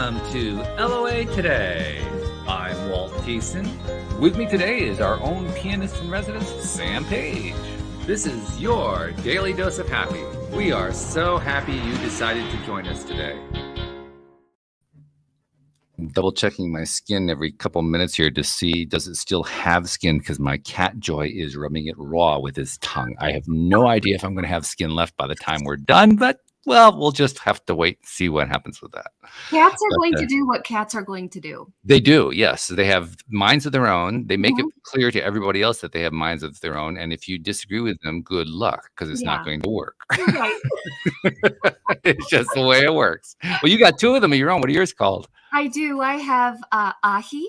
welcome to LOA Today. I'm Walt Thiessen. With me today is our own pianist in residence, Sam Page. This is your daily dose of happy. We are so happy you decided to join us today. Double checking my skin every couple minutes here to see does it still have skin, because my cat Joy is rubbing it raw with his tongue. I have no idea if I'm going to have skin left by the time we're done, but well, we'll just have to wait and see what happens with that. Cats are going to do what cats are going to do. They do, yes. They have minds of their own. They make it clear to everybody else that they have minds of their own. And if you disagree with them, good luck, because it's not going to work. Right. It's just the way it works. Well, you got two of them of your own. What are yours called? I do. I have Ahi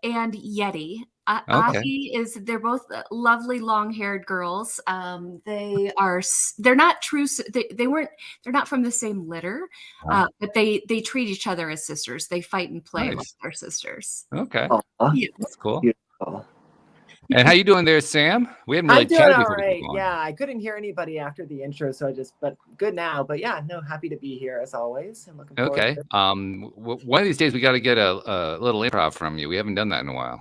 and Yeti. Ahi they're both lovely long-haired girls. They're not true. They're not from the same litter, but they treat each other as sisters. They fight and play like their sisters. Okay. Yeah. That's cool. Beautiful. And how you doing there, Sam? We haven't really I'm doing chatted all before. right. Yeah, I couldn't hear anybody after the intro, so but good now. But yeah, no, happy to be here as always. I'm looking forward to it. One of these days we got to get a little improv from you. We haven't done that in a while.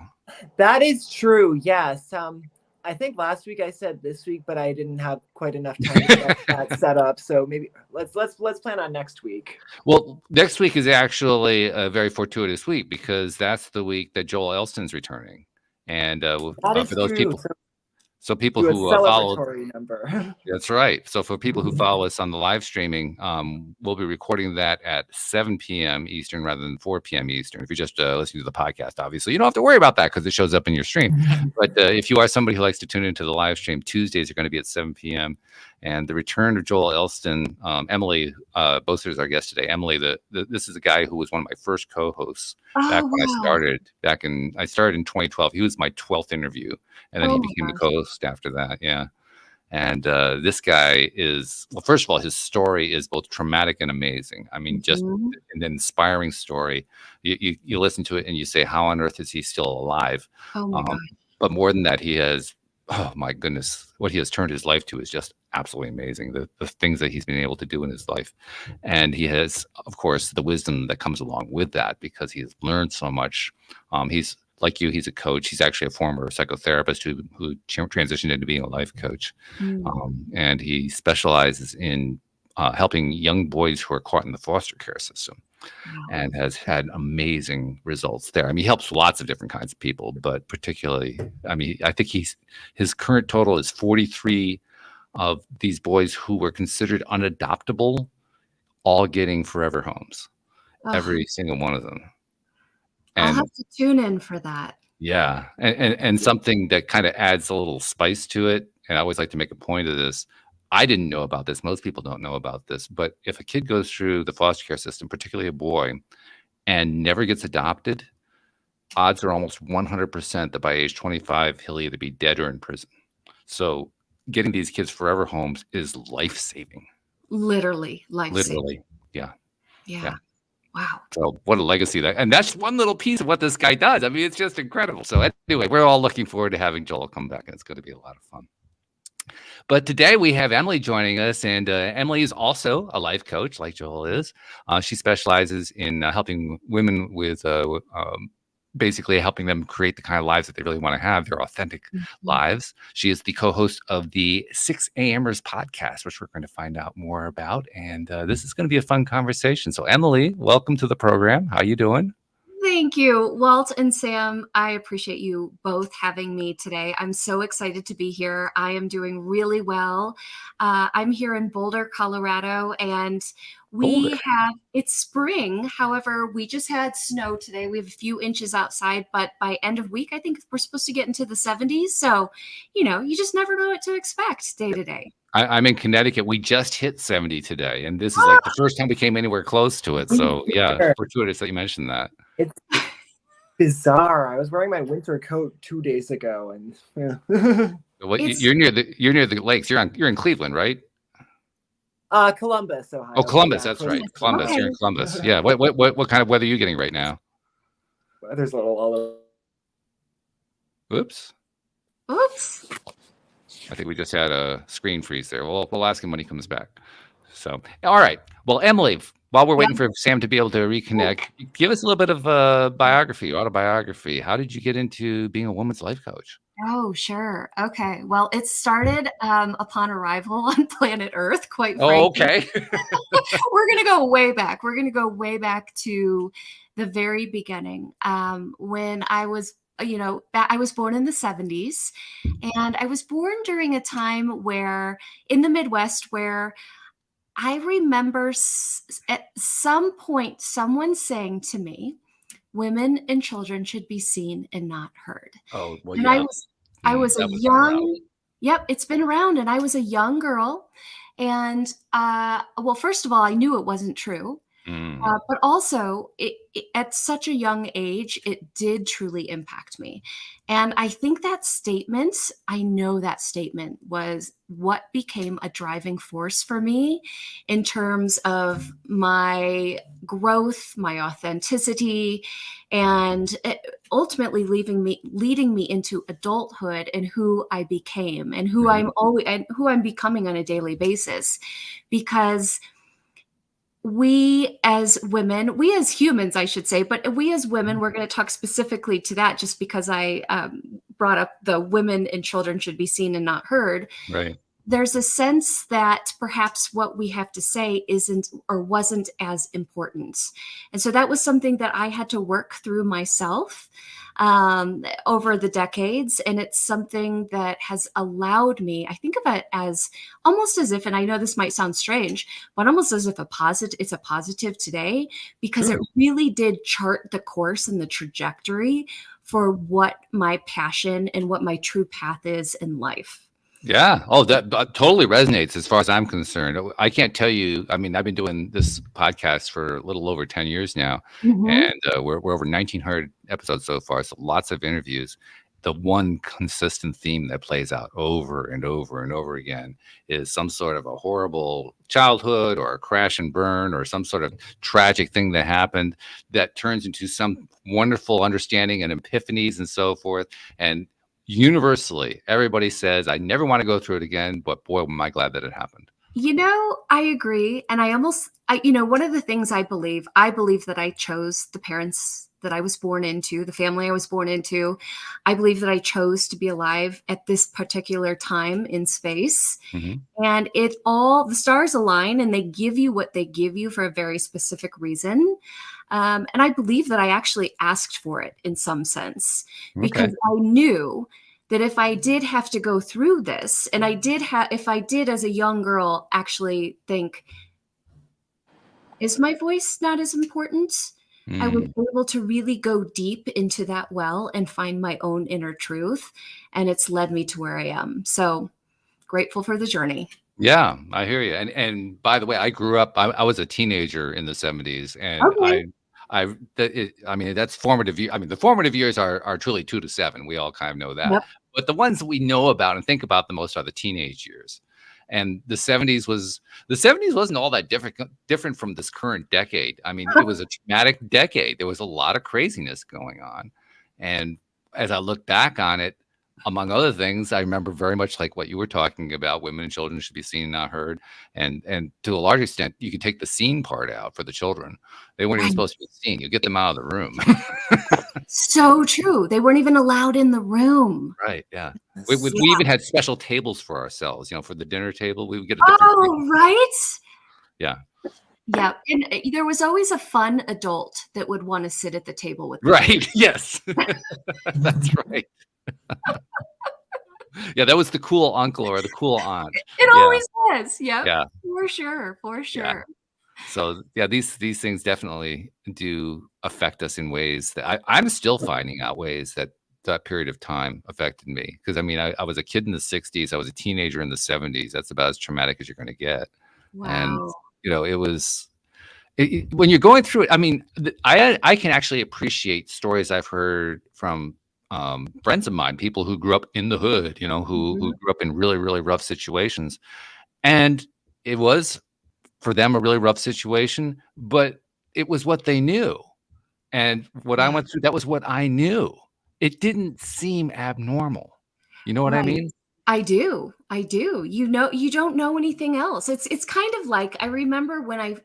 That is true. Yes. I think last week I said this week, but I didn't have quite enough time to get that set up. So maybe let's plan on next week. Well, next week is actually a very fortuitous week, because that's the week that Joel Elston's returning. And for those true. So people who follow, number. That's right. So for people who follow us on the live streaming, we'll be recording that at 7 p.m. Eastern rather than 4 p.m. Eastern. If you're just listening to the podcast, obviously, you don't have to worry about that because it shows up in your stream. But if you are somebody who likes to tune into the live stream, Tuesdays are going to be at 7 p.m. And the return of Joel Elston, Emily Bossert is our guest today. Emily, this is a guy who was one of my first co-hosts back when I started. I started in 2012. He was my 12th interview, and then he became the co-host after that. Yeah. And this guy is, well, first of all, his story is both traumatic and amazing. I mean, just an inspiring story. You listen to it and you say, how on earth is he still alive? Oh my God. But more than that, he has, oh my goodness, what he has turned his life to is just absolutely amazing. The things that he's been able to do in his life. And he has, of course, the wisdom that comes along with that, because he's learned so much. He's like you, he's a coach. He's actually a former psychotherapist who transitioned into being a life coach. And he specializes in helping young boys who are caught in the foster care system. And has had amazing results there. I mean, he helps lots of different kinds of people, but particularly, I mean, I think his current total is 43 of these boys who were considered unadoptable, all getting forever homes. Every single one of them. And I'll have to tune in for that. Yeah. And something that kind of adds a little spice to it. And I always like to make a point of this. I didn't know about this. Most people don't know about this. But if a kid goes through the foster care system, particularly a boy, and never gets adopted, odds are almost 100% that by age 25, he'll either be dead or in prison. So getting these kids forever homes is life-saving. Literally life-saving. Literally. Yeah. Wow. So what a legacy and that's one little piece of what this guy does. I mean, it's just incredible. So anyway, we're all looking forward to having Joel come back, and it's going to be a lot of fun. But today we have Emily joining us, and Emily is also a life coach like Joel is. She specializes in helping women with basically helping them create the kind of lives that they really want to have, their authentic lives. She is the co-host of the 6 a.m.ers podcast, which we're going to find out more about. And this is going to be a fun conversation. So Emily, welcome to the program. How you doing? Thank you, Walt and Sam. I appreciate you both having me today. I'm so excited to be here. I am doing really well. I'm here in Boulder, Colorado, and it's spring. However, we just had snow today. We have a few inches outside, but by end of week, I think we're supposed to get into the 70s. So, you just never know what to expect day to day. I'm in Connecticut. We just hit 70 today, and this is like the first time we came anywhere close to it. So yeah, fortuitous that you mentioned that. It's bizarre. I was wearing my winter coat 2 days ago, and you're near the lakes. You're in Cleveland, right? Columbus, Ohio. Oh, Columbus. That's right. Columbus. Okay. You're in Columbus. Yeah. What kind of weather are you getting right now? Weather's a little all over. Oops. I think we just had a screen freeze there. We'll ask him when he comes back. So, all right. Well, Emily, While we're Yeah. waiting for Sam to be able to reconnect, give us a little bit of autobiography. How did you get into being a woman's life coach? Oh, sure. Okay. Well, it started upon arrival on planet Earth, quite Oh, frankly. okay. We're going to go way back. We're going to go way back to the very beginning, when I was, I was born in the 70s, and I was born during a time where in the Midwest, where I remember at some point someone saying to me, women and children should be seen and not heard. Oh, well, And yeah. I was a That was around. young, yep, it's been around, and I was a young girl. And well, first of all, I knew it wasn't true. But also, at such a young age, it did truly impact me. And I think I know that statement was what became a driving force for me in terms of my growth, my authenticity, and ultimately leading me into adulthood and who I became and who I'm becoming on a daily basis. Because we as women, we as humans, I should say, but we as women, we're going to talk specifically to that just because I brought up the women and children should be seen and not heard. Right. There's a sense that perhaps what we have to say isn't or wasn't as important. And so that was something that I had to work through myself over the decades. And it's something that has allowed me, I think of it as almost as if, and I know this might sound strange, but almost as if it's a positive today, because Sure. it really did chart the course and the trajectory for what my passion and what my true path is in life. Yeah. Oh, that totally resonates as far as I'm concerned. I can't tell you. I mean, I've been doing this podcast for a little over 10 years now, Mhm. and we're over 1,900 episodes so far. So lots of interviews. The one consistent theme that plays out over and over and over again is some sort of a horrible childhood or a crash and burn or some sort of tragic thing that happened that turns into some wonderful understanding and epiphanies and so forth. And universally, everybody says, I never want to go through it again, but boy, am I glad that it happened. I agree. And one of the things I believe that I chose the parents that I was born into, the family I was born into. I believe that I chose to be alive at this particular time in space. Mhm. And the stars align and they give you what they give you for a very specific reason. And I believe that I actually asked for it in some sense, Okay. because I knew that if I did have to go through this, and if I did as a young girl actually think, is my voice not as important? I was Mm. able to really go deep into that well and find my own inner truth. And it's led me to where I am. So grateful for the journey. Yeah, I hear you. And by the way, I grew up. I was a teenager in the 70s, and Okay. I mean, that's formative. I mean, the formative years are truly 2 to 7. We all kind of know that. Yep. But the ones that we know about and think about the most are the teenage years. And the 70s wasn't all that different from this current decade. I mean, it was a traumatic decade. There was a lot of craziness going on. And as I look back on it, among other things, I remember very much like what you were talking about. Women and children should be seen, not heard. And to a large extent, you can take the scene part out for the children. They weren't even Right. supposed to be seen. You get them out of the room. So true. They weren't even allowed in the room. Right. Yeah. Yeah. We even had special tables for ourselves. For the dinner table, we would get a different table. Oh, right. Yeah. Yeah. And there was always a fun adult that would want to sit at the table with the Right. Yes. That's right. Yeah, that was the cool uncle or the cool aunt. It Yeah. always was. Yep. Yeah. For sure. For Yeah. sure. So yeah, these things definitely do affect us in ways that I'm still finding out ways that that period of time affected me. Because I mean, I was a kid in the 60s, I was a teenager in the 70s. That's about as traumatic as you're going to get. And Wow. it was when you're going through it. I mean, I can actually appreciate stories I've heard from friends of mine, people who grew up in the hood, who Mhm. grew up in really, really rough situations. And it was for them a really rough situation, but it was what they knew. And what I Yeah. went through, that was what I knew. It didn't seem abnormal. You know what I Right. mean? I do. I do. You don't know anything else. It's kind of like I remember when I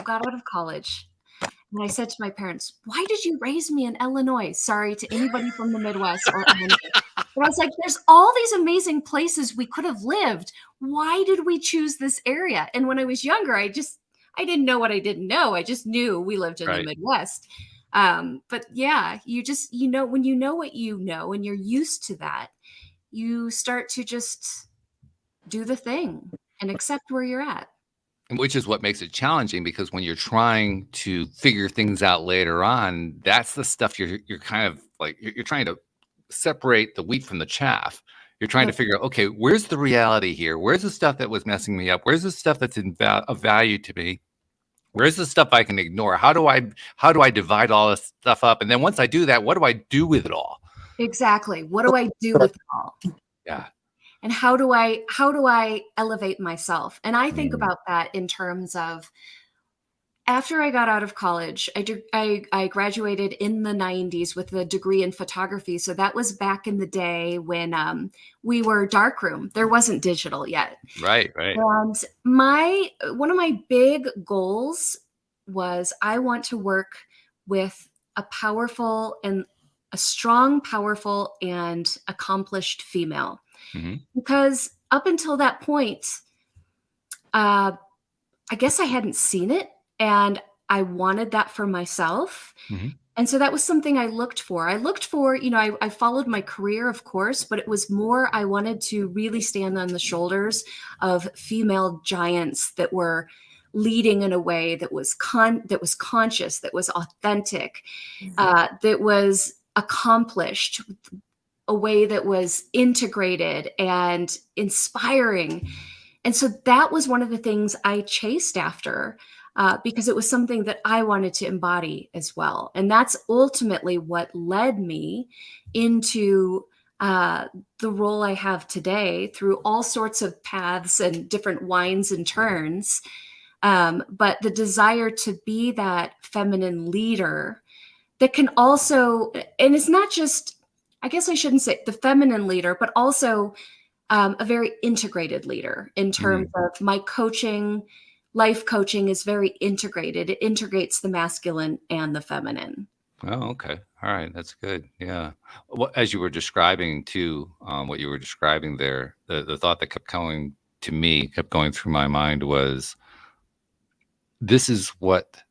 got out of college. And I said to my parents, why did you raise me in Illinois? Sorry to anybody from the Midwest or Illinois. But I was like, there's all these amazing places we could have lived. Why did we choose this area? And when I was younger, I didn't know what I didn't know. I just knew we lived in the Midwest. But yeah, when you know what you know and you're used to that, you start to just do the thing and accept where you're at. Which is what makes it challenging, because when you're trying to figure things out later on, that's the stuff you're kind of like, you're trying to separate the wheat from the chaff. You're trying to figure out, okay, where's the reality here? Where's the stuff that was messing me up? Where's the stuff that's of value to me? Where's the stuff I can ignore? How do I divide all this stuff up? And then once I do that, what do I do with it all? Exactly. What do I do with it all? Yeah. And how do I elevate myself? And I think about that in terms of, after I got out of college, I graduated in the 90s with a degree in photography. So that was back in the day when we were darkroom. There wasn't digital yet. Right. And one of my big goals was, I want to work with a strong, powerful, and accomplished female. Because up until that point, I guess I hadn't seen it, and I wanted that for myself. And so that was something I looked for. I followed my career, of course, but it was more, I wanted to really stand on the shoulders of female giants that were leading in a way that was conscious, that was authentic, that was accomplished, a way that was integrated and inspiring. And so that was one of the things I chased after, because it was something that I wanted to embody as well. And that's ultimately what led me into the role I have today, through all sorts of paths and different winds and turns. But the desire to be that feminine leader that can also, and it's not just, I guess I shouldn't say the feminine leader, but also a very integrated leader in terms of my coaching. Life coaching is very integrated. It integrates the masculine and the feminine. Oh, okay. All right. That's good. Yeah. Well, as you were describing too, what you were describing there, the thought that kept going through my mind was, this is what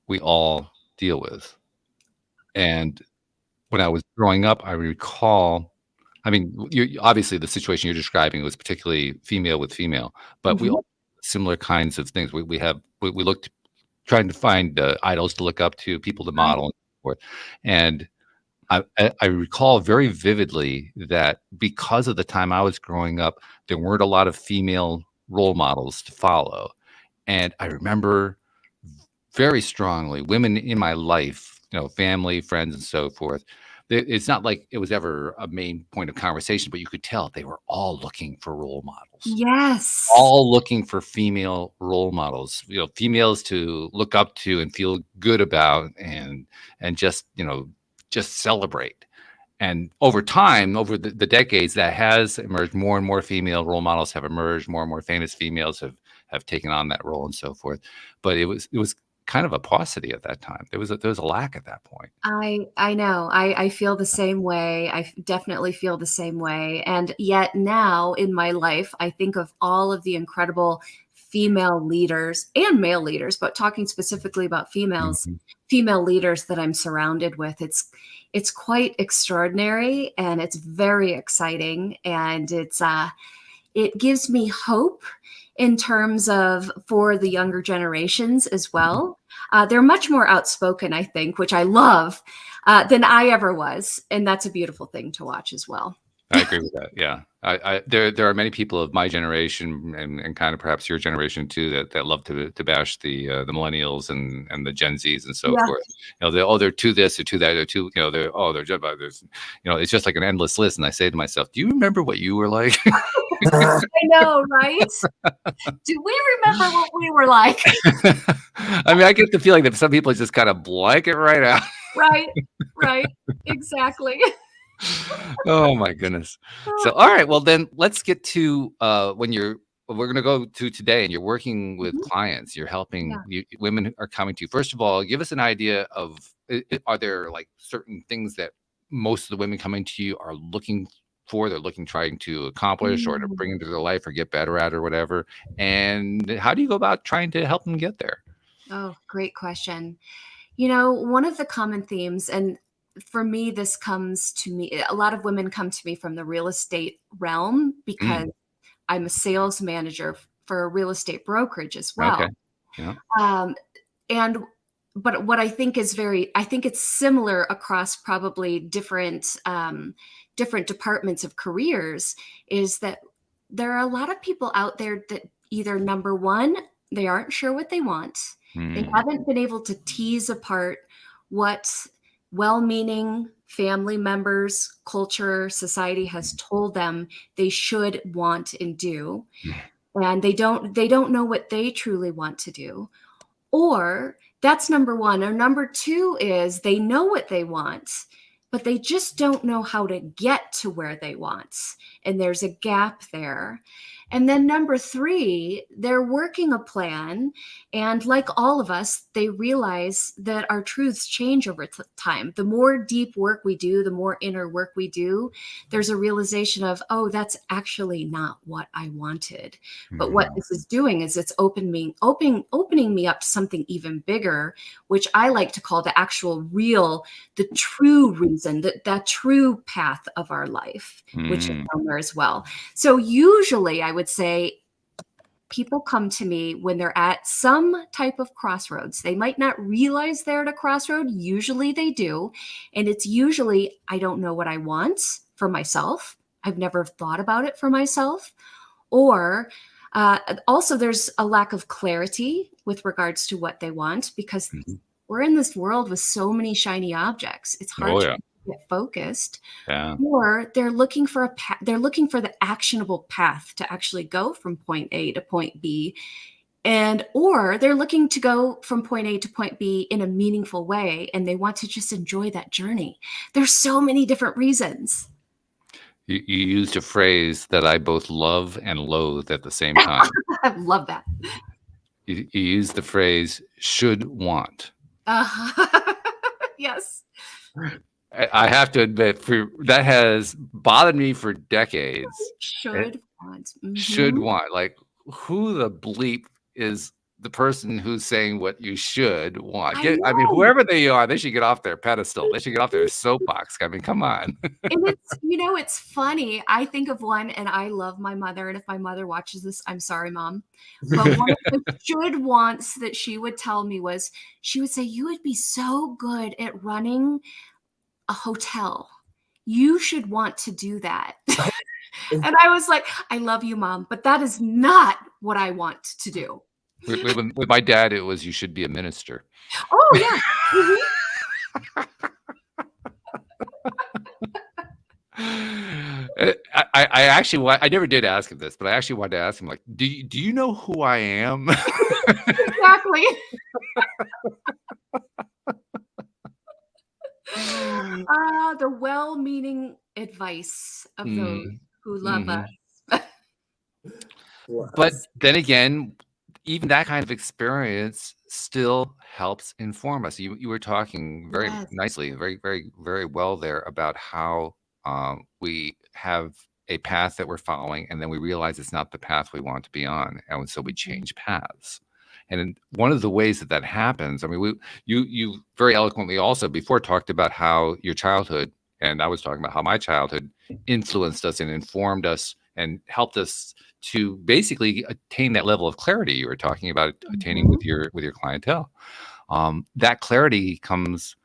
we all deal with. And when I was growing up, I recall, I mean, obviously the situation you're describing was particularly female with female, but we all have similar kinds of things. We looked, trying to find idols to look up to, people to model, and so forth. And I recall very vividly that because of the time I was growing up, there weren't a lot of female role models to follow. And I remember very strongly women in my life, family, friends, and so forth. It's not like it was ever a main point of conversation, but you could tell they were all looking for role models. Yes. All looking for female role models, females to look up to and feel good about, and just celebrate. And over time, over the decades, that has emerged. More and more female role models have emerged. More and more famous females have taken on that role and so forth. But it was kind of a paucity at that time. There was a lack at that point. I know. I feel the same way. I definitely feel the same way. And yet now in my life, I think of all of the incredible female leaders and male leaders, but talking specifically about females, female leaders that I'm surrounded with. It's quite extraordinary, and it's very exciting, and it gives me hope in terms of for the younger generations as well. They're much more outspoken, I think, which I love, than I ever was. And that's a beautiful thing to watch as well. I agree with that. Yeah. There are many people of my generation and kind of perhaps your generation too, that love to bash the millennials and the Gen Zs and so forth. They're to this or to that or to, they're just about this. It's just like an endless list. And I say to myself, do you remember what you were like? I know, right? Do we remember what we were like? I mean, I get the feeling that some people just kind of blank it right out. Right. Exactly. Oh my goodness. So, all right. Well, then let's get to when you're we're going to go to today, and you're working with Mhm. clients. You're helping Yeah. women are coming to you. First of all, give us an idea of are there like certain things that most of the women coming to you are looking for? They're looking, trying to accomplish, or to Mm. bring into their life, or get better at, or whatever. And how do you go about trying to help them get there? Oh, great question. One of the common themes, and for me, this comes to me, a lot of women come to me from the real estate realm because Mm, I'm a sales manager for a real estate brokerage as okay. well. Yeah. Um, and but what I think it's similar across probably different departments of careers, is that there are a lot of people out there that either, number one, they aren't sure what they want. They Mm, haven't been able to tease apart what well-meaning family members, culture, society has told them they should want and do, and they don't know what they truly want to do. Or that's number one. Or number two is they know what they want, but they just don't know how to get to where they want. And there's a gap there. And then number three, they're working a plan. And like all of us, they realize that our truths change over time. The more deep work we do, the more inner work we do, there's a realization of, oh, that's actually not what I wanted. But what mm, this is doing is it's opening me up to something even bigger, which I like to call the actual real, the true reason, that true path of our life, which is mm. down there as well. So usually I would say people come to me when they're at some type of crossroads. They might not realize they're at a crossroad. Usually they do. And it's usually, I don't know what I want for myself. I've never thought about it for myself. Or also, there's a lack of clarity with regards to what they want, because Mhm. we're in this world with so many shiny objects. It's hard Oh to yeah. get focused. Yeah. Or they're looking for they're looking for the actionable path to actually go from point A to point B, or they're looking to go from point A to point B in a meaningful way, and they want to just enjoy that journey. There's so many different reasons. You used a phrase that I both love and loathe at the same time. I love that. You used the phrase "should want." Uh, yes. I have to admit, that has bothered me for decades. It Should want. should Mhm. want, like, who the bleep is the person who's saying what you should want? I I mean, know. whoever they are, they should get off their pedestal. They should get off their soapbox. I mean, come on. And it's funny. I think of one, and I love my mother. And if my mother watches this, I'm sorry, mom. But one of the should wants that she would tell me was, she would say, "You would be so good at running a hotel. You should want to do that." And I was like, "I love you, mom, but that is not what I want to do." With my dad, it was, "You should be a minister." Oh, yeah. Mhm. I actually I never did ask him this, but I actually wanted to ask him, like, do you know who I am? Exactly. The well-meaning advice of those Mm, who love mhm. us. But Bless. then again, even that kind of experience still helps inform us. You were talking very Yes. nicely, very, very, very well there about how we have a path that we're following, and then we realize it's not the path we want to be on, and so we Mhm. change paths. One of the ways that that happens, I mean, you very eloquently also before talked about how your childhood, and I was talking about how my childhood influenced us and informed us and helped us to basically attain that level of clarity you were talking about attaining Mhm. with your clientele. That clarity comes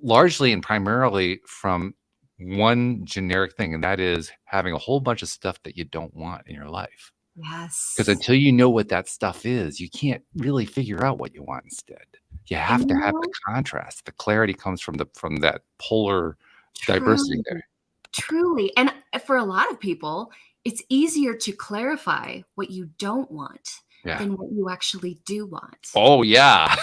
largely and primarily from one generic thing, and that is having a whole bunch of stuff that you don't want in your life. Because Yes. until you know what that stuff is, you can't really figure out what you want instead. You And have to have the contrast. The clarity comes from that polar diversity truly, there. truly, and for a lot of people, it's easier to clarify what you don't want Yeah. than what you actually do want. Oh yeah.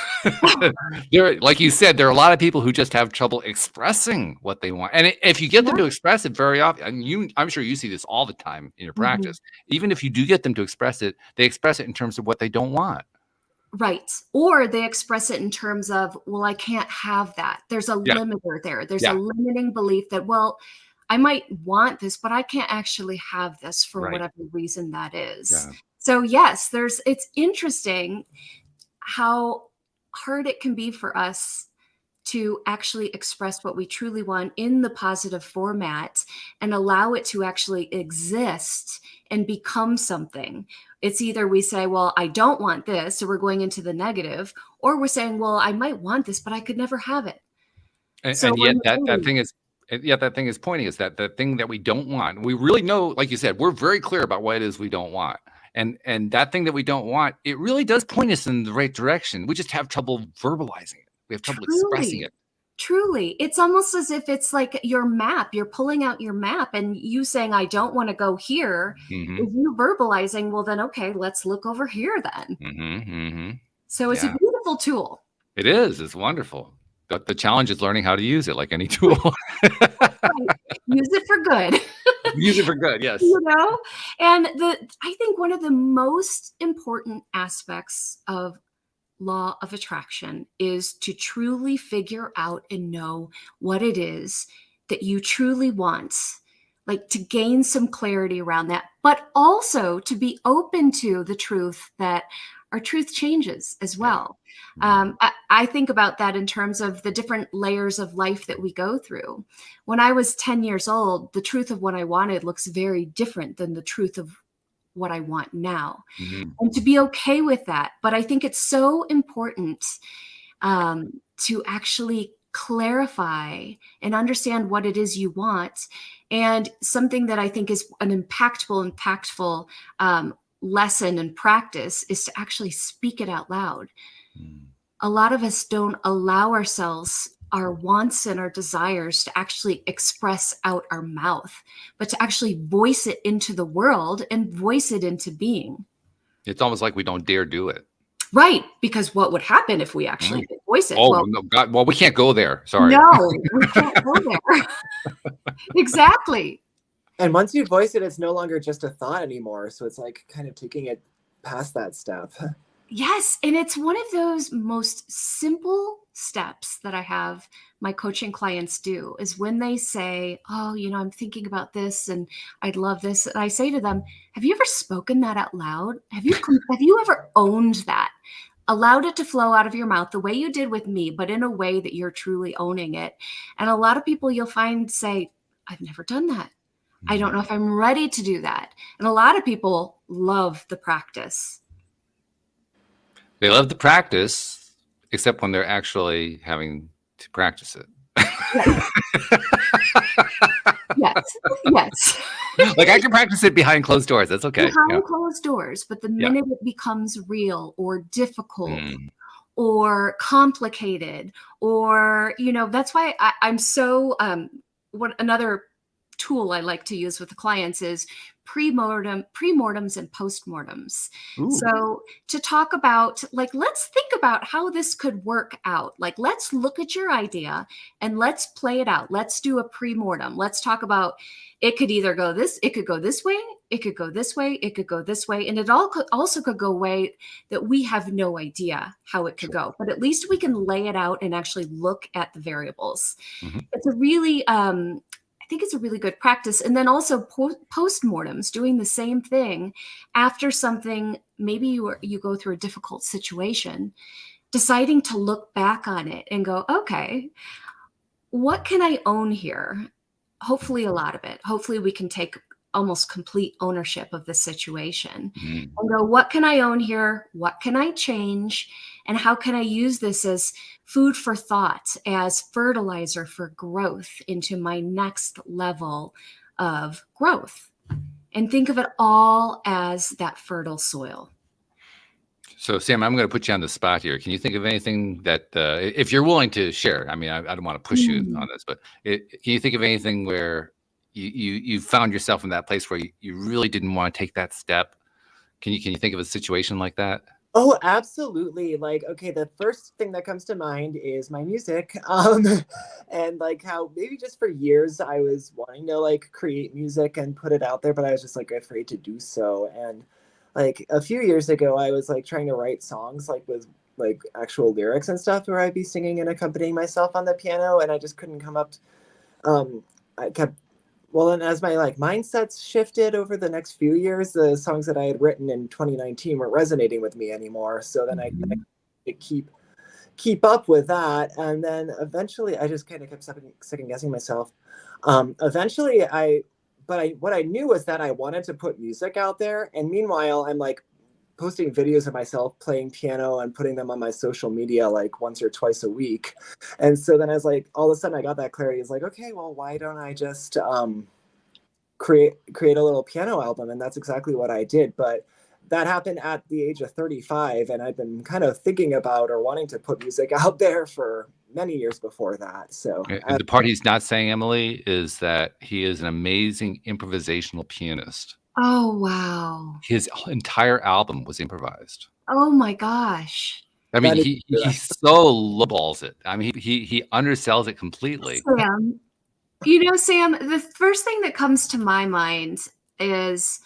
There, like you said, there are a lot of people who just have trouble expressing what they want. And if you get them Yeah. to express it very often, and I'm sure you see this all the time in your Mhm. practice, even if you do get them to express it, they express it in terms of what they don't want. Right. Or they express it in terms of, well, I can't have that. There's a Yeah. limiter there. There's a Yeah. limiting belief that, well, I might want this, but I can't actually have this for Right. whatever reason that is. Yeah. So yes, it's interesting how hard it can be for us to actually express what we truly want in the positive format and allow it to actually exist and become something. It's either we say, well, I don't want this, so we're going into the negative, or we're saying, well, I might want this, but I could never have it. So And we're yet in the that middle. thing is, and yet that thing is pointing is that the thing that we don't want, we really know, like you said, we're very clear about what it is we don't want. And that thing that we don't want, it really does point us in the right direction. We just have trouble verbalizing it. We have trouble expressing Truly. it. Truly. It's almost as if it's like your map. You're pulling out your map and you saying, I don't want to go here. Hmm. Is you verbalizing, well, then, okay, let's look over here then. Hmm. Hmm. So it's a Yeah, beautiful tool. it is. It's wonderful. But the challenge is learning how to use it like any tool. Right. Use it for good. Use it for good. Yes. You know? And I think one of the most important aspects of law of attraction is to truly figure out and know what it is that you truly want, like to gain some clarity around that, but also to be open to the truth that our truth changes as Yeah. well. I think about that in terms of the different layers of life that we go through. When I was 10 years old, the truth of what I wanted looks very different than the truth of what I want now, Mhm. and to be okay with that. But I think it's so important to actually clarify and understand what it is you want. And something that I think is an impactful lesson and practice is to actually speak it out loud. Mm. A lot of us don't allow ourselves our wants and our desires to actually express out our mouth, but to actually voice it into the world and voice it into being. It's almost like we don't dare do it. Right, because what would happen if we actually Mm. did voice it? Oh, Well, no, God, well, we can't go there. Sorry. no, we can't go there. Exactly. And once you voice it, it's no longer just a thought anymore. So it's like kind of taking it past that step. Yes, and it's one of those most simple steps that I have my coaching clients do is when they say, "Oh, I'm thinking about this and I'd love this." And I say to them, "Have you ever spoken that out loud? Have you ever owned that? Allowed it to flow out of your mouth the way you did with me, but in a way that you're truly owning it?" And a lot of people you'll find say, "I've never done that. I don't know if I'm ready to do that." And a lot of people love the practice. They love the practice, except when they're actually having to practice it. Yes. Yes. Like I can practice it behind closed doors. That's okay. Behind Yeah. closed doors, but the Yeah. minute it becomes real or difficult Mm. or complicated, or that's why I'm so what another tool I like to use with the clients is premortems and postmortems. Ooh. So to talk about, like, let's think about how this could work out. Like, let's look at your idea and let's play it out. Let's do a premortem. Let's talk about, it could either go this, it could go this way, it could go this way, it could go this way, and it also could go way that we have no idea how it could go. But at least we can lay it out and actually look at the variables. Mhm. It's a really I think it's a really good practice. And then also postmortems, doing the same thing after something, maybe you go through a difficult situation, deciding to look back on it and go, okay, what can I own here? Hopefully a lot of it. Hopefully we can take almost complete ownership of the situation Mm. and go, what can I own here? What can I change? And how can I use this as food for thought, as fertilizer for growth into my next level of growth? And think of it all as that fertile soil. So, Sam, I'm going to put you on the spot here. Can you think of anything that, if you're willing to share? I mean, I don't want to push you on this, but can you think of anything where you found yourself in that place where you really didn't want to take that step? Can you think of a situation like that? Oh, absolutely. Like, okay, the first thing that comes to mind is my music. And like how maybe just for years I was wanting to like create music and put it out there, but I was just like afraid to do so. And like a few years ago, I was like trying to write songs like with like actual lyrics and stuff where I'd be singing and accompanying myself on the piano, and I just couldn't come up. Um, I kept well, and as my like mindsets shifted over the next few years, the songs that I had written in 2019 weren't resonating with me anymore. So then I kind Mhm. of keep up with that, and then eventually I just kind of kept second guessing myself. Eventually, what I knew was that I wanted to put music out there, and meanwhile, I'm like posting videos of myself playing piano and putting them on my social media like once or twice a week. And so then I was like, all of a sudden I got that clarity. It's like, okay, well, why don't I just create a little piano album? And that's exactly what I did. But that happened at the age of 35, and I've been kind of thinking about or wanting to put music out there for many years before that. So And the part he's not saying, Emily, is that he is an amazing improvisational pianist. Oh, wow. His entire album was improvised. Oh my gosh. I mean, that is he so lowballs it. I mean, he undersells it completely. Sam, you know, Sam, the first thing that comes to my mind is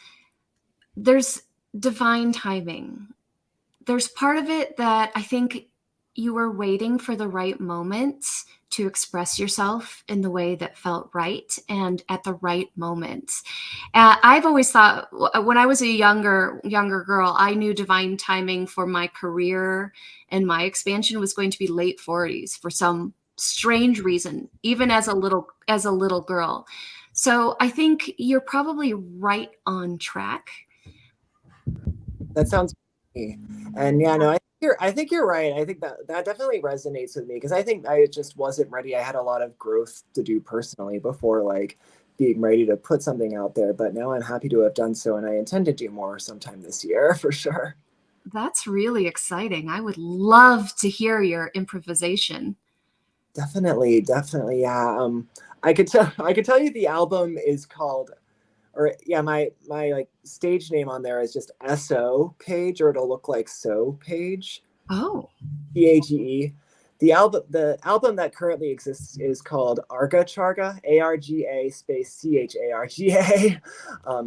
there's divine timing. There's part of it that I think you were waiting for the right moment to express yourself in the way that felt right and at the right moment. I've always thought when I was a younger girl, I knew divine timing for my career and my expansion was going to be late 40s for some strange reason, even as a little girl. So I think you're probably right on track. That sounds great. And yeah, no, I think you're right. I think that definitely resonates with me because I think I just wasn't ready. I had a lot of growth to do personally before like being ready to put something out there. But now I'm happy to have done so, and I intend to do more sometime this year for sure. That's really exciting. I would love to hear your improvisation. Definitely, definitely, yeah. I could tell you the album is called, or yeah, my like stage name on there is just SO Page, or it'll look like So Page. Oh, PAGE. The album that currently exists is called Arga Charga, ARGA space CHARGA.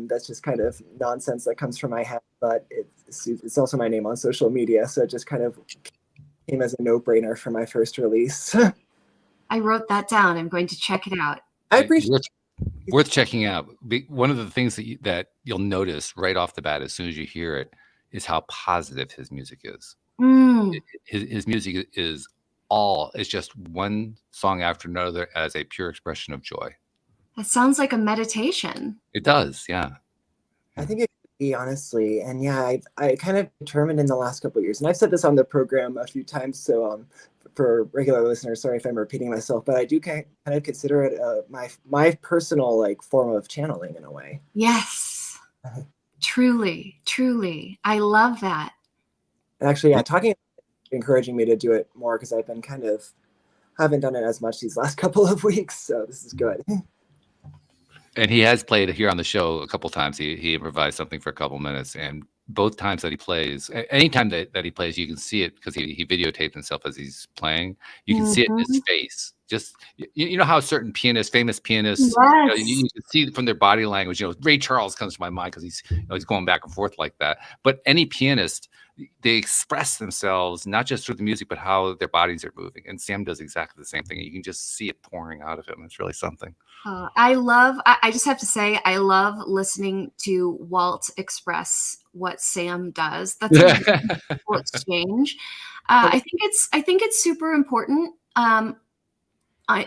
That's just kind of nonsense that comes from my head, but it's also my name on social media, so it just kind of came as a no-brainer for my first release. I wrote that down. I'm going to check it out. I appreciate Worth checking out. One of the things that you'll notice right off the bat as soon as you hear it is how positive his music is. Mm, His music is all it's just one song after another as a pure expression of joy. that sounds like a meditation. It does, yeah. I think it could be honestly, and yeah, I kind of determined in the last couple of years, and I've said this on the program a few times. So for regular listeners, sorry if I'm repeating myself, but I do kind of consider it my personal like form of channeling in a way. Yes, truly, truly. I love that. And actually, yeah, talking encouraging me to do it more because I've been kind of haven't done it as much these last couple of weeks, so this is good. And he has played here on the show a couple times. He improvised something for a couple minutes, and both times that he plays, anytime that he plays, you can see it because he videotaped himself as he's playing. You can see it in his Mhm. face. Just you know how certain pianists, famous pianists, Yes. you can see from their body language. You know, Ray Charles comes to my mind because he's going back and forth like that. But any pianist, they express themselves not just through the music, but how their bodies are moving. And Sam does exactly the same thing. You can just see it pouring out of him. It's really something. I just have to say, I love listening to Walt express what Sam does. That's a wonderful exchange. I think it's super important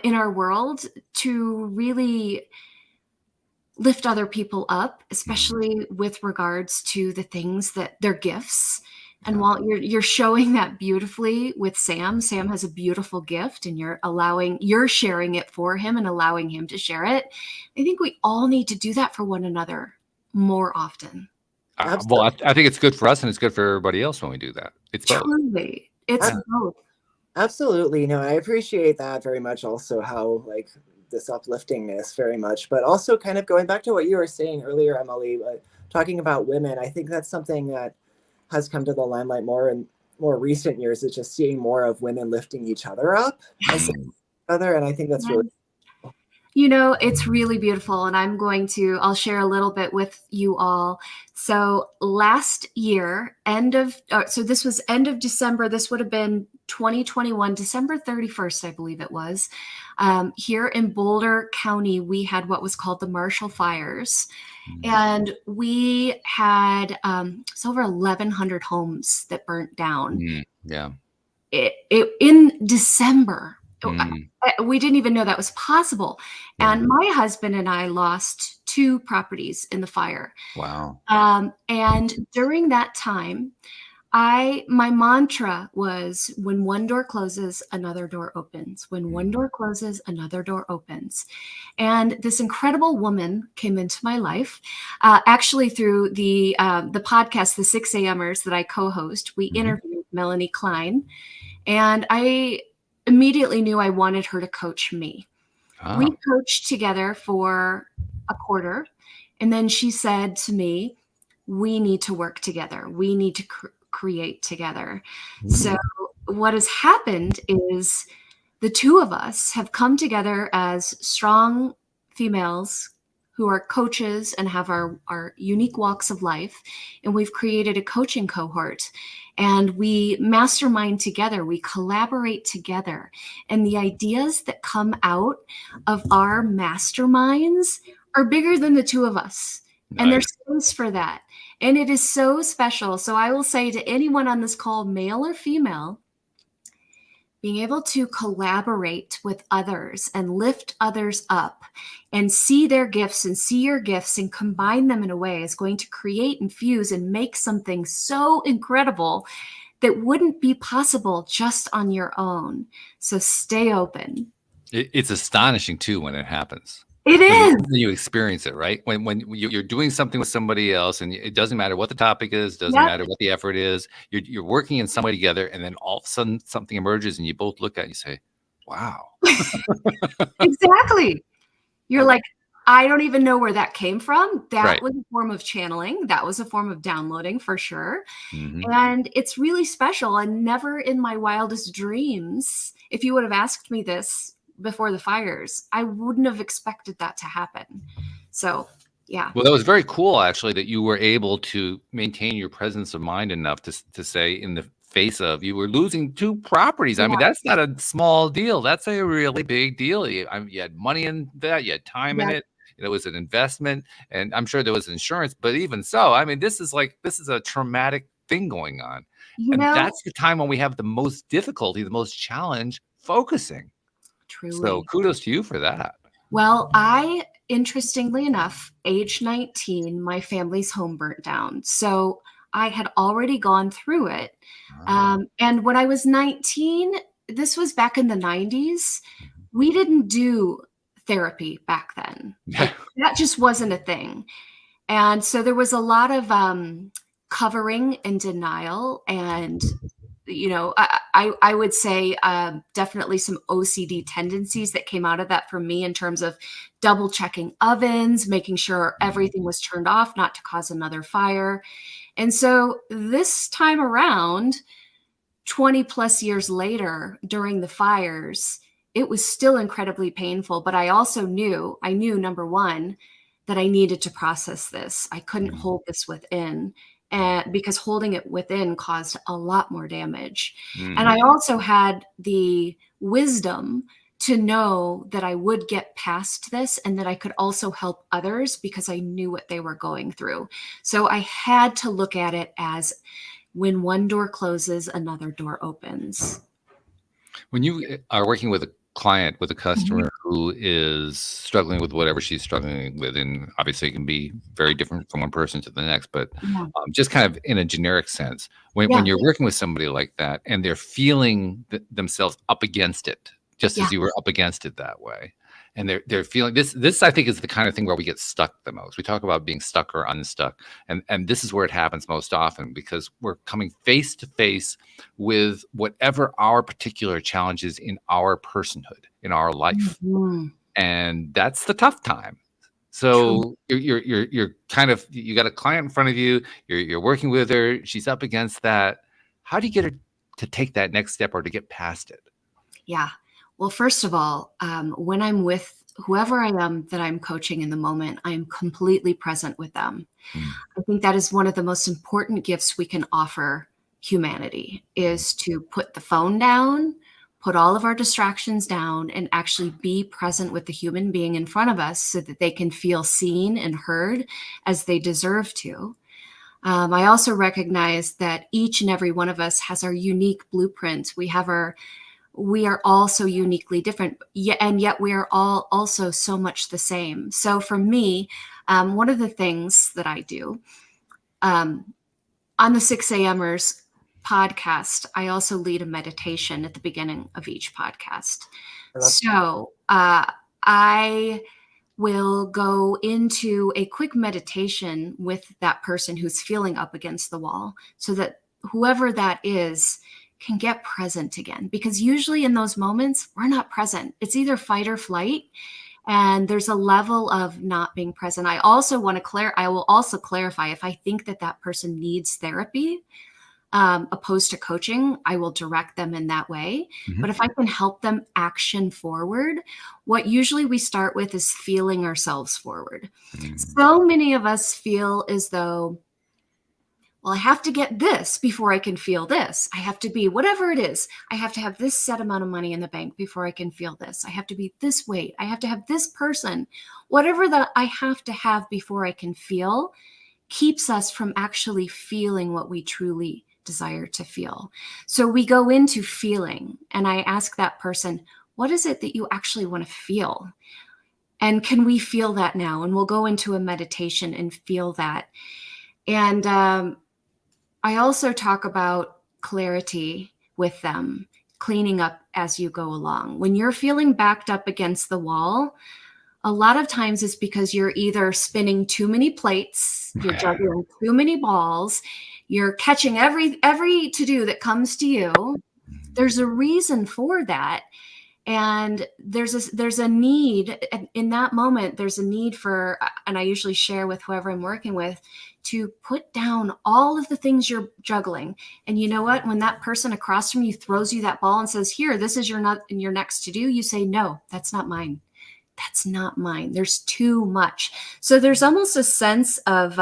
in our world to really lift other people up, especially with regards to the things that their gifts. And while you're showing that beautifully with Sam, Sam has a beautiful gift and you're sharing it for him and allowing him to share it. I think we all need to do that for one another more often. Well, I think it's good for us and it's good for everybody else when we do that. It's both. Truly. It's both. Absolutely. No, I appreciate that very much. Also, how like this upliftingness very much, but also kind of going back to what you were saying earlier, Emily, talking about women. I think that's something that has come to the limelight more in more recent years is just seeing more of women lifting each other up and Yes. supporting each other. And I think that's really cool. It's really beautiful, and I'll share a little bit with you all. So last year, so this was end of December, this would have been 2021, December 31st, I believe it was. Here in Boulder County, we had what was called the Marshall Fires. And we had it's over 1,100 homes that burnt down. Yeah. In December. Mm. We didn't even know that was possible. Yeah. And my husband and I lost 2 properties in the fire. Wow. And during that time, my mantra was, when one door closes, another door opens. When one door closes, another door opens. And this incredible woman came into my life, actually through the podcast, the 6 a.m.ers that I co-host. We interviewed Melanie Klein, and I immediately knew I wanted her to coach me. We coached together for a quarter, and then she said to me, we need to work together. We need to create together. So what has happened is the 2 of us have come together as strong females who are coaches and have our unique walks of life. And we've created a coaching cohort, and we mastermind together. We collaborate together. And the ideas that come out of our masterminds are bigger than the 2 of us. Nice. And there's space for that. And it is so special. So I will say to anyone on this call, male or female, being able to collaborate with others and lift others up and see their gifts and see your gifts and combine them in a way is going to create and fuse and make something so incredible that wouldn't be possible just on your own. So stay open. It's astonishing too when it happens. It is. When you experience it, right? When you're doing something with somebody else, and it doesn't matter what the topic is, doesn't matter what the effort is, you're working in some way together, and then all of a sudden something emerges, and you both look at it and you say, wow. Exactly. You're like, I don't even know where that came from. That was a form of channeling. That was a form of downloading for sure. And it's really special. And never in my wildest dreams, if you would have asked me this before the fires, I wouldn't have expected that to happen. So, yeah. Well, that was very cool, actually, that you were able to maintain your presence of mind enough to say, in the face of you were losing 2 properties. I mean, that's not a small deal. That's a really big deal. You had money in that, you had time in it. It was an investment, and I'm sure there was insurance, but even so, I mean, this is a traumatic thing going on. And that's the time when we have the most difficulty, the most challenge focusing. Truly. So kudos to you for that. Well, interestingly enough, age 19, my family's home burnt down. So I had already gone through it. And when I was 19, this was back in the 90s, we didn't do therapy back then. Like, that just wasn't a thing. And so there was a lot of covering and denial, and I would say definitely some OCD tendencies that came out of that for me, in terms of double checking ovens, making sure everything was turned off, not to cause another fire. And so this time around, 20 plus years later, during the fires, it was still incredibly painful. But I also knew, number one, that I needed to process this. I couldn't hold this within. And because holding it within caused a lot more damage. And I also had the wisdom to know that I would get past this, and that I could also help others because I knew what they were going through. So I had to look at it as, when one door closes, another door opens. When you are working with a client, with a customer who is struggling with whatever she's struggling with, and obviously it can be very different from one person to the next, but just kind of in a generic sense, when you're working with somebody like that and they're feeling themselves up against it, just as you were up against it that way, and they're feeling this I think is the kind of thing where we get stuck the most. We talk about being stuck or unstuck, and this is where it happens most often, because we're coming face to face with whatever our particular challenge is in our personhood, in our life. And that's the tough time. So you're kind of, you got a client in front of you. You're working with her. She's up against that. How do you get her to take that next step or to get past it? Yeah. Well, first of all, when I'm with whoever I am that I'm coaching in the moment, I'm completely present with them. Mm. I think that is one of the most important gifts we can offer humanity, is to put the phone down, put all of our distractions down, and actually be present with the human being in front of us so that they can feel seen and heard as they deserve to. I also recognize that each and every one of us has our unique blueprint. We are all so uniquely different, and yet we are all also so much the same. So for me, one of the things that I do on the 6 a.m.ers podcast, I also lead a meditation at the beginning of each podcast. So I will go into a quick meditation with that person who's feeling up against the wall, so that whoever that is can get present again. Because usually in those moments, we're not present. It's either fight or flight. And there's a level of not being present. I will also clarify, if I think that that person needs therapy, opposed to coaching, I will direct them in that way. Mm-hmm. But if I can help them action forward, what usually we start with is feeling ourselves forward. Mm-hmm. So many of us feel as though, well, I have to get this before I can feel this. I have to be whatever it is. I have to have this set amount of money in the bank before I can feel this. I have to be this weight. I have to have this person. Whatever that I have to have before I can feel keeps us from actually feeling what we truly desire to feel. So we go into feeling, and I ask that person, what is it that you actually want to feel? And can we feel that now? And we'll go into a meditation and feel that. And I also talk about clarity with them, cleaning up as you go along. When you're feeling backed up against the wall, a lot of times it's because you're either spinning too many plates, you're juggling too many balls, you're catching every to-do that comes to you. There's a reason for that. And there's a need in that moment. There's a need for, and I usually share with whoever I'm working with, to put down all of the things you're juggling. And you know what? When that person across from you throws you that ball and says, here, this is your next to do, you say, no, that's not mine. That's not mine. There's too much. So there's almost a sense of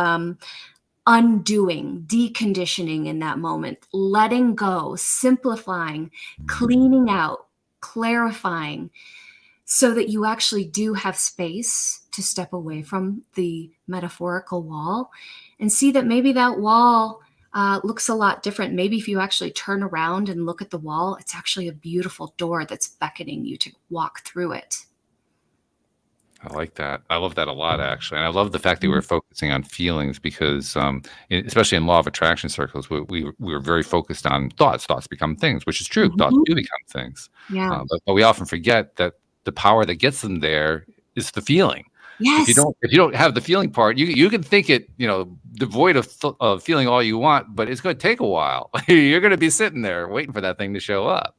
undoing, deconditioning in that moment, letting go, simplifying, cleaning out, clarifying, so that you actually do have space to step away from the metaphorical wall and see that maybe that wall looks a lot different. Maybe if you actually turn around and look at the wall, it's actually a beautiful door that's beckoning you to walk through it. I like that. I love that a lot, actually. And I love the fact that we're focusing on feelings because, especially in law of attraction circles, we're very focused on thoughts. Thoughts become things, which is true. Thoughts do become things. Yeah. But we often forget that the power that gets them there is the feeling. Yes. If you don't have the feeling part, you can think it, devoid of feeling all you want, but it's going to take a while. You're going to be sitting there waiting for that thing to show up.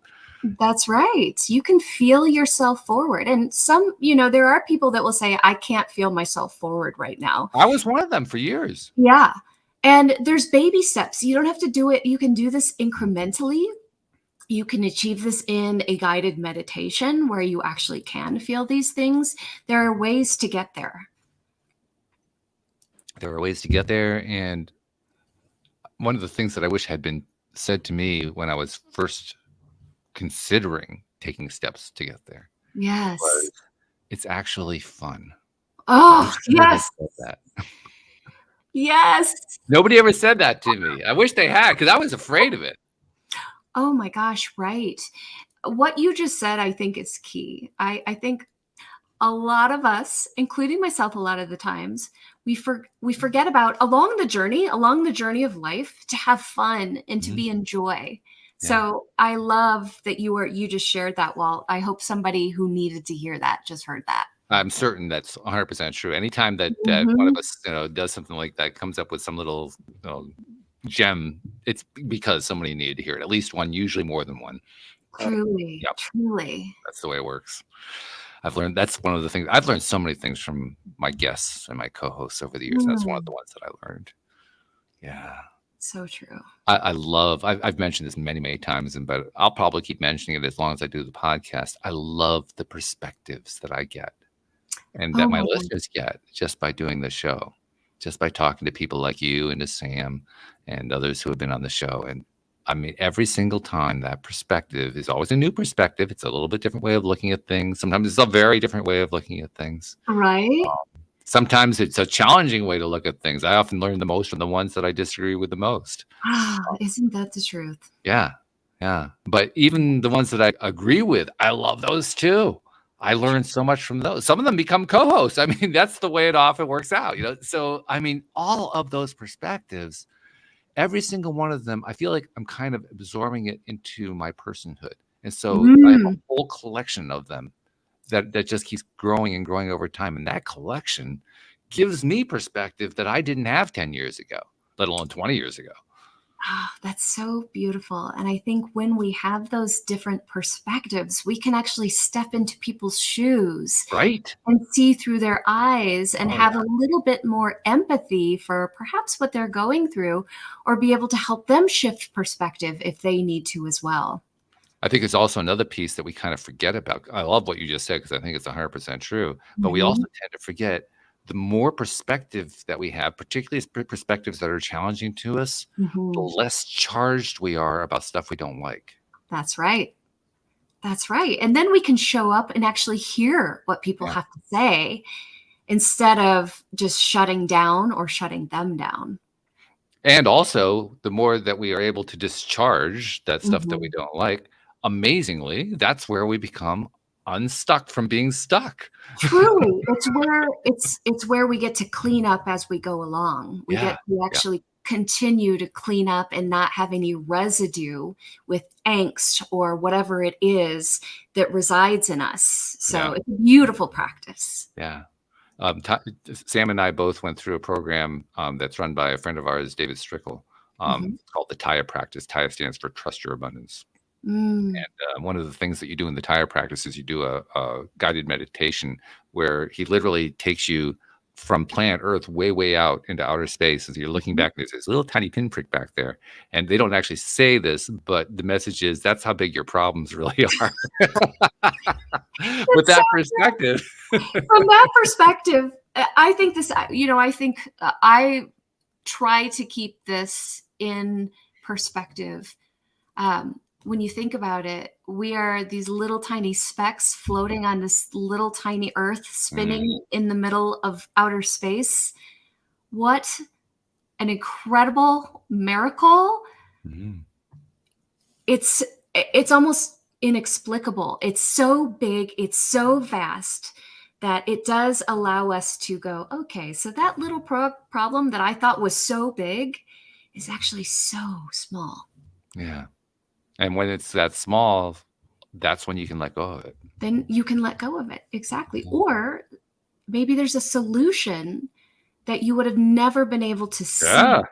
That's right. You can feel yourself forward. And there are people that will say, I can't feel myself forward right now. I was one of them for years. Yeah. And there's baby steps. You don't have to do it. You can do this incrementally. You can achieve this in a guided meditation where you actually can feel these things. There are ways to get there. There are ways to get there. And one of the things that I wish had been said to me when I was first considering taking steps to get there. Yes. It's actually fun. Oh, yes. That. Yes. Nobody ever said that to me. I wish they had, because I was afraid of it. Oh my gosh, right. What you just said, I think, is key. I think a lot of us, including myself a lot of the times, we forget about along the journey of life, to have fun and to be in joy. Yeah. So I love that you just shared that, Walt. I hope somebody who needed to hear that just heard that. I'm certain that's 100% true. Anytime that one of us does something like that, comes up with some little gem, it's because somebody needed to hear it. At least one, usually more than one. Truly, truly. That's the way it works. I've learned that's one of the things. I've learned so many things from my guests and my co-hosts over the years, and that's one of the ones that I learned. Yeah. So true. I love, I've mentioned this many, many times, but I'll probably keep mentioning it as long as I do the podcast. I love the perspectives that I get and Oh that my my God. listeners get just by doing the show, just by talking to people like you and to Sam and others who have been on the show. And I mean, every single time that perspective is always a new perspective. It's a little bit different way of looking at things. Sometimes it's a very different way of looking at things. Right? Sometimes it's a challenging way to look at things. I often learn the most from the ones that I disagree with the most. Isn't that the truth? Yeah. Yeah. But even the ones that I agree with, I love those too. I learn so much from those. Some of them become co-hosts. I mean, that's the way it often works out, you know? So, I mean, all of those perspectives, every single one of them, I feel like I'm kind of absorbing it into my personhood. And so I have a whole collection of them that just keeps growing and growing over time. And that collection gives me perspective that I didn't have 10 years ago, let alone 20 years ago. Oh, that's so beautiful. And I think when we have those different perspectives, we can actually step into people's shoes, right? And see through their eyes and have a little bit more empathy for perhaps what they're going through, or be able to help them shift perspective if they need to as well. I think it's also another piece that we kind of forget about. I love what you just said because I think it's 100% true. But we also tend to forget the more perspective that we have, particularly perspectives that are challenging to us, the less charged we are about stuff we don't like. That's right. That's right. And then we can show up and actually hear what people have to say instead of just shutting down or shutting them down. And also, the more that we are able to discharge that stuff that we don't like, amazingly, that's where we become unstuck from being stuck. Truly, it's where we get to clean up as we go along. We get to actually continue to clean up and not have any residue with angst or whatever it is that resides in us. So it's a beautiful practice. Yeah. Sam and I both went through a program that's run by a friend of ours, David Strickle, called the TIA practice. TIA stands for Trust Your Abundance. And one of the things that you do in the TIA practice is you do a guided meditation where he literally takes you from planet Earth way, way out into outer space. As you're looking back, there's this little tiny pinprick back there. And they don't actually say this, but the message is that's how big your problems really are. With that perspective. From that perspective, I think this, I try to keep this in perspective. When you think about it, we are these little tiny specks floating on this little tiny Earth, spinning in the middle of outer space. What an incredible miracle. It's almost inexplicable. It's so big, it's so vast that it does allow us to go, okay, so that little problem that I thought was so big is actually so small. Yeah. And when it's that small, that's when you can let go of it. Then you can let go of it. Exactly. Or maybe there's a solution that you would have never been able to see had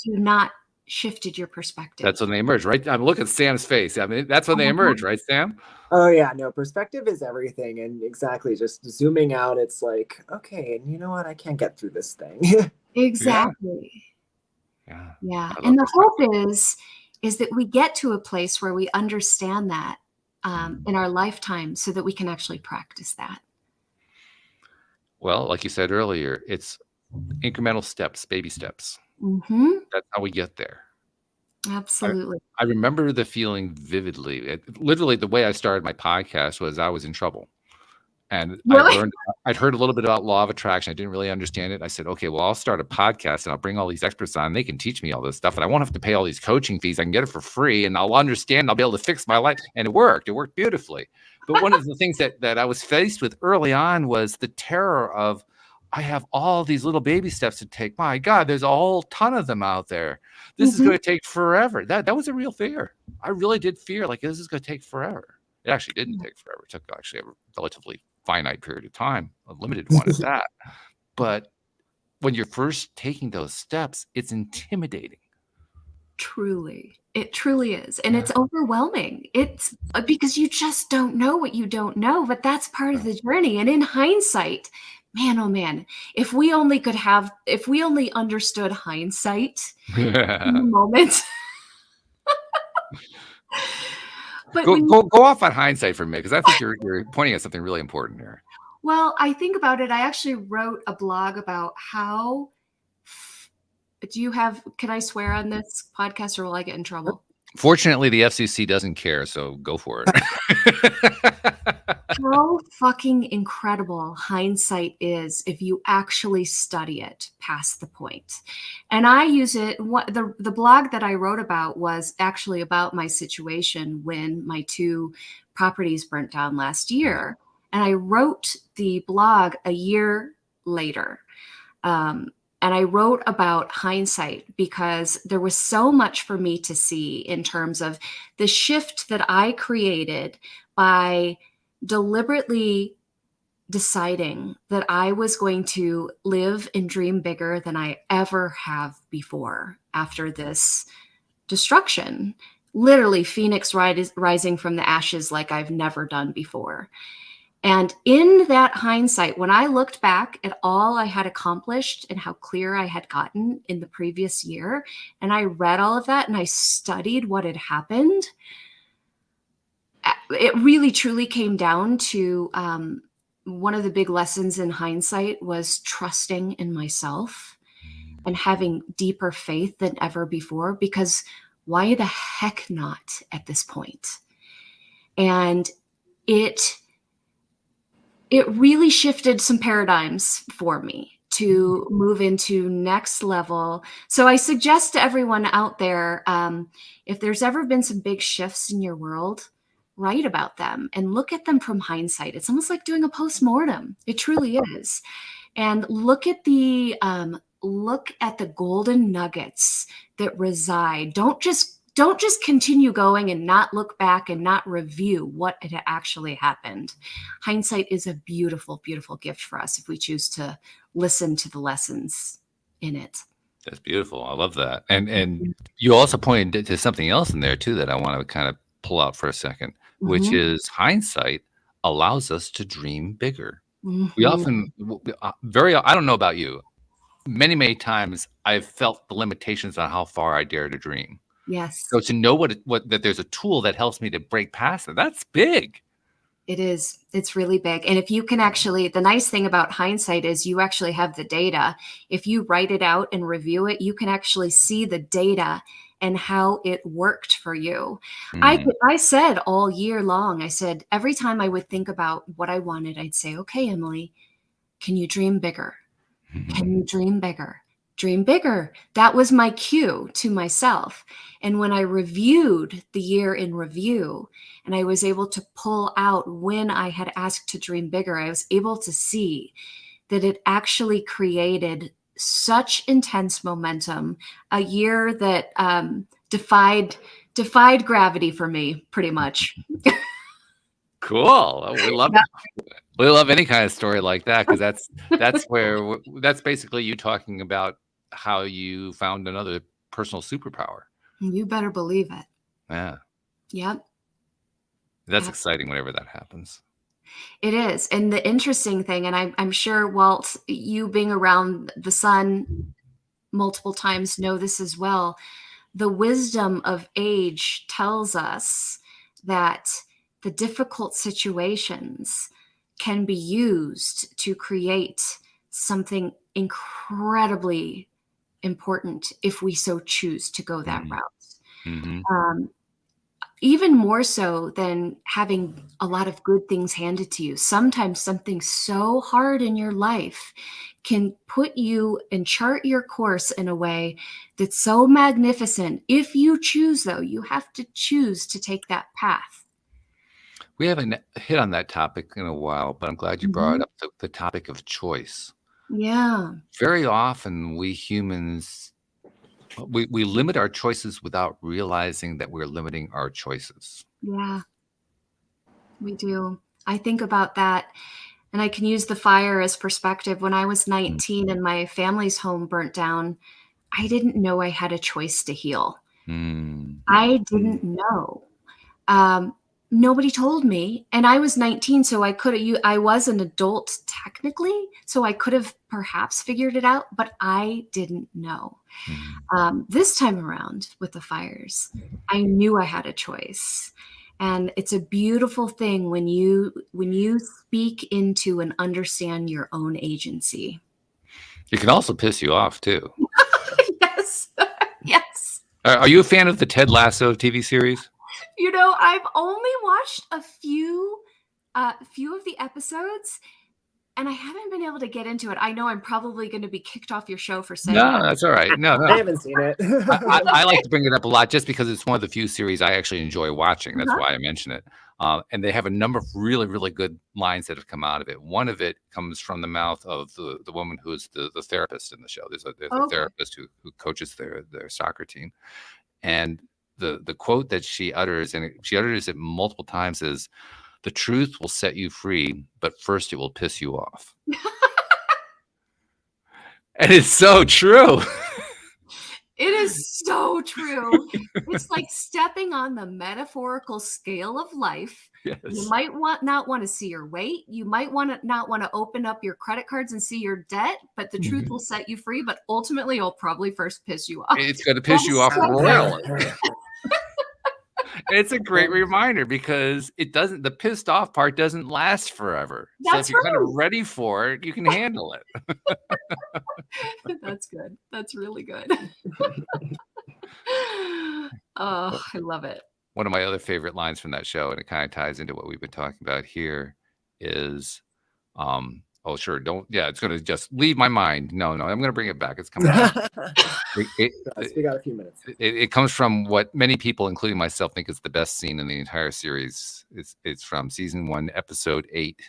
you not shifted your perspective. That's when they emerge, right? I mean, look at Sam's face. I mean, that's when they emerge, right, Sam? Oh yeah, no, perspective is everything. And exactly, just zooming out, it's like, okay, and you know what? I can't get through this thing. Exactly. Yeah. And the hope is that we get to a place where we understand that in our lifetime so that we can actually practice that. Well, like you said earlier, it's incremental steps, baby steps. That's how we get there. Absolutely. I remember the feeling vividly. Literally, the way I started my podcast was I was in trouble. And I'd heard a little bit about law of attraction. I didn't really understand it. I said, okay, well, I'll start a podcast and I'll bring all these experts on. They can teach me all this stuff and I won't have to pay all these coaching fees. I can get it for free and I'll understand. I'll be able to fix my life. And it worked. It worked beautifully. But one of the things that I was faced with early on was the terror of, I have all these little baby steps to take. My God, there's a whole ton of them out there. This is going to take forever. That was a real fear. I really did fear like this is going to take forever. It actually didn't take forever. It took actually a relatively finite period of time, a limited one at that. But when you're first taking those steps, it's intimidating. Truly. It truly is. And it's overwhelming. It's because you just don't know what you don't know, but that's part of the journey. And in hindsight, man, oh man, if we only understood hindsight in the moment. But Go when go go off on hindsight for a minute, because I think you're pointing at something really important here. Well, I think about it. I actually wrote a blog about how can I swear on this podcast or will I get in trouble? Fortunately, the FCC doesn't care, so go for it. How fucking incredible hindsight is if you actually study it past the point. And I use it. The blog that I wrote about was actually about my situation when my 2 properties burnt down last year. And I wrote the blog a year later. And I wrote about hindsight because there was so much for me to see in terms of the shift that I created by deliberately deciding that I was going to live and dream bigger than I ever have before after this destruction. Literally, Phoenix rising from the ashes like I've never done before. And in that hindsight, when I looked back at all I had accomplished and how clear I had gotten in the previous year, and I read all of that and I studied what had happened, it really truly came down to one of the big lessons in hindsight was trusting in myself and having deeper faith than ever before, because why the heck not at this point? And it really shifted some paradigms for me to move into next level. So I suggest to everyone out there, if there's ever been some big shifts in your world, write about them and look at them from hindsight. It's almost like doing a postmortem. It truly is. And look at the golden nuggets that reside. Don't just continue going and not look back and not review what had actually happened. Hindsight is a beautiful, beautiful gift for us if we choose to listen to the lessons in it. That's beautiful. I love that. And you also pointed to something else in there too that I want to kind of pull out for a second, which is hindsight allows us to dream bigger. We often, I don't know about you, many, many times I've felt the limitations on how far I dare to dream. Yes. So to know that there's a tool that helps me to break past it, that's big. It is. It's really big. And if you can actually, the nice thing about hindsight is you actually have the data. If you write it out and review it, you can actually see the data and how it worked for you. I said all year long, I said, every time I would think about what I wanted, I'd say, okay, Emily, can you dream bigger? Can you dream bigger? Dream bigger. That was my cue to myself. And when I reviewed the year in review and I was able to pull out when I had asked to dream bigger, I was able to see that it actually created such intense momentum, a year that defied gravity for me, pretty much. Cool. We love any kind of story like that, because that's basically you talking about how you found another personal superpower. You better believe it. Yeah. Yep. That's exciting whenever that happens. It is. And the interesting thing, and I'm sure, Walt, you being around the sun multiple times know this as well, the wisdom of age tells us that the difficult situations can be used to create something incredibly important if we so choose to go that route. Even more so than having a lot of good things handed to you. Sometimes something so hard in your life can put you and chart your course in a way that's so magnificent. If you choose, though, you have to choose to take that path. We haven't hit on that topic in a while, but I'm glad you brought up the topic of choice. Yeah. Very often we humans, we limit our choices without realizing that we're limiting our choices. Yeah, we do. I think about that, and I can use the fire as perspective. When I was 19 and my family's home burnt down, I didn't know I had a choice to heal. I didn't know. Um, Nobody told me, and I was 19, so I was an adult technically, so I could have perhaps figured it out, but I didn't know. This time around with the fires, I knew I had a choice. And it's a beautiful thing when you speak into and understand your own agency. It can also piss you off too. Yes. Yes. Are you a fan of the Ted Lasso TV series? I've only watched a few of the episodes, and I haven't been able to get into it. I know I'm probably going to be kicked off your show for saying No, that. that's all right. No. I haven't seen it. I like to bring it up a lot just because it's one of the few series I actually enjoy watching. That's why I mention it. And they have a number of really, really good lines that have come out of it. One of it comes from the mouth of the woman who is the therapist in the show. There's a therapist who coaches their soccer team. And the quote that she utters, and she utters it multiple times, is, "The truth will set you free, but first it will piss you off." And it's so true. It is so true. It's like stepping on the metaphorical scale of life. Yes. You might not want to see your weight. You might not want to open up your credit cards and see your debt, but the truth will set you free. But ultimately, it'll probably first piss you off. It's going to piss you off royally. It's a great reminder because the pissed off part doesn't last forever. So if you're kind of ready for it, you can handle it. That's good. That's really good. Oh, I love it. One of my other favorite lines from that show, and it kind of ties into what we've been talking about here, is, oh, sure, it's going to just leave my mind. No, I'm going to bring it back. It's coming back. We got a few minutes. It comes from what many people, including myself, think is the best scene in the entire series. It's from season 1, episode 8.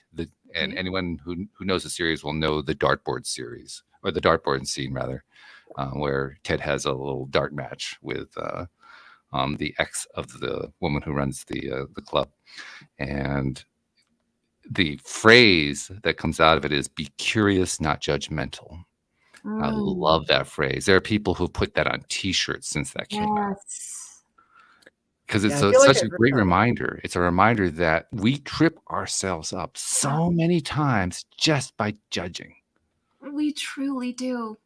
And anyone who knows the series will know the dartboard series, or the dartboard scene rather, where Ted has a little dart match with the ex of the woman who runs the club, and the phrase that comes out of it is, "Be curious, not judgmental." I love that phrase. There are people who put that on T-shirts since that came out. Because it's such a great reminder. It's a reminder that we trip ourselves up so many times just by judging. We truly do.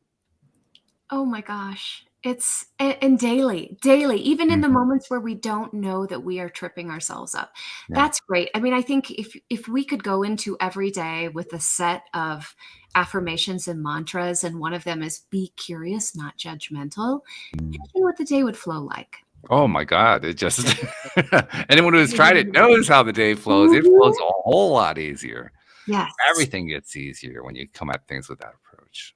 Oh my gosh. It's and daily, even in the moments where we don't know that we are tripping ourselves up. Yeah. That's great. I mean, I think if we could go into every day with a set of affirmations and mantras, and one of them is be curious, not judgmental, imagine what the day would flow like. Oh my God. It just, anyone who has tried it knows how the day flows. It flows a whole lot easier. Yes. Everything gets easier when you come at things with that approach.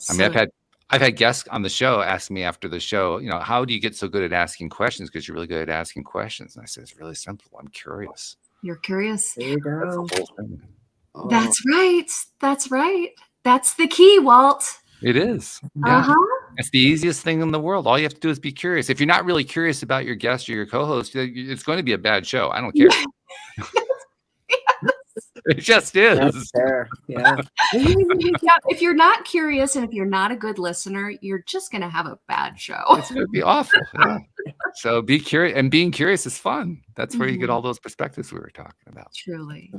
I mean, I've had guests on the show ask me after the show, how do you get so good at asking questions? Because you're really good at asking questions. And I said, it's really simple. I'm curious. You're curious. There you go. That's the whole thing. That's right. That's right. That's the key, Walt. It is. Yeah. Uh-huh. It's the easiest thing in the world. All you have to do is be curious. If you're not really curious about your guest or your co-host, it's going to be a bad show. I don't care. It just is. That's fair. Yeah. If you're not curious and if you're not a good listener, you're just going to have a bad show. It's going to be awful. Yeah. So be curious, and being curious is fun. That's where you get all those perspectives we were talking about. Truly.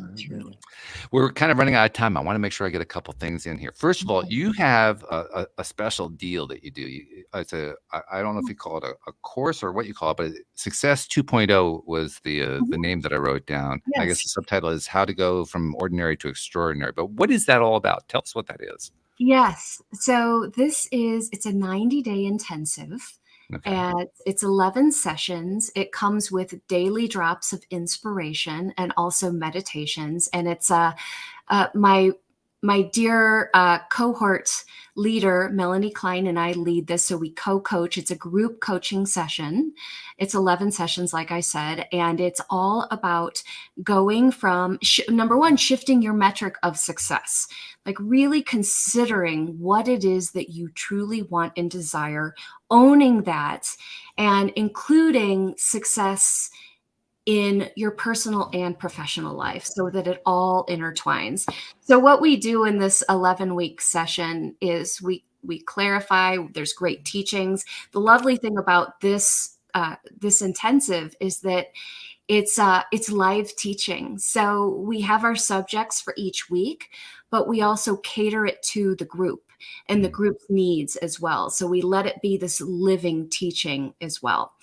We're kind of running out of time. I want to make sure I get a couple things in here. First of all, you have a special deal that you do. I don't know if you call it a course or what you call it, but Success 2.0 was the name that I wrote down. Yes. I guess the subtitle is How to Go from Ordinary to Extraordinary. But what is that all about? Tell us what that is. Yes. So it's a 90-day intensive. Okay. And it's 11 sessions. It comes with daily drops of inspiration and also meditations. And it's my dear cohort leader, Melanie Klein, and I lead this. So we co-coach. It's a group coaching session. It's 11 sessions, like I said, and it's all about going from, number one, shifting your metric of success, like really considering what it is that you truly want and desire, owning that, and including success in your personal and professional life so that it all intertwines. So what we do in this 11-week session is we we clarify. There's great teachings. The lovely thing about this intensive is that it's live teaching. So we have our subjects for each week, but we also cater it to the group and the group's needs as well. So we let it be this living teaching as well.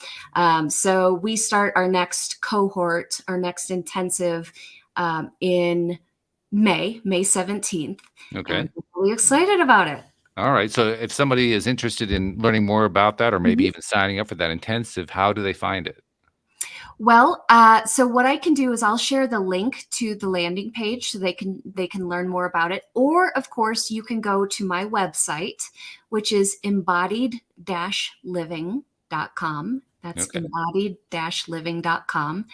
So we start our next cohort, our next intensive in May 17th. Okay. And we're really excited about it. All right. So if somebody is interested in learning more about that, or maybe even signing up for that intensive, how do they find it? Well, so what I can do is I'll share the link to the landing page so they can learn more about it. Or, of course, you can go to my website, which is embodied-living.com. That's embodied-living.com.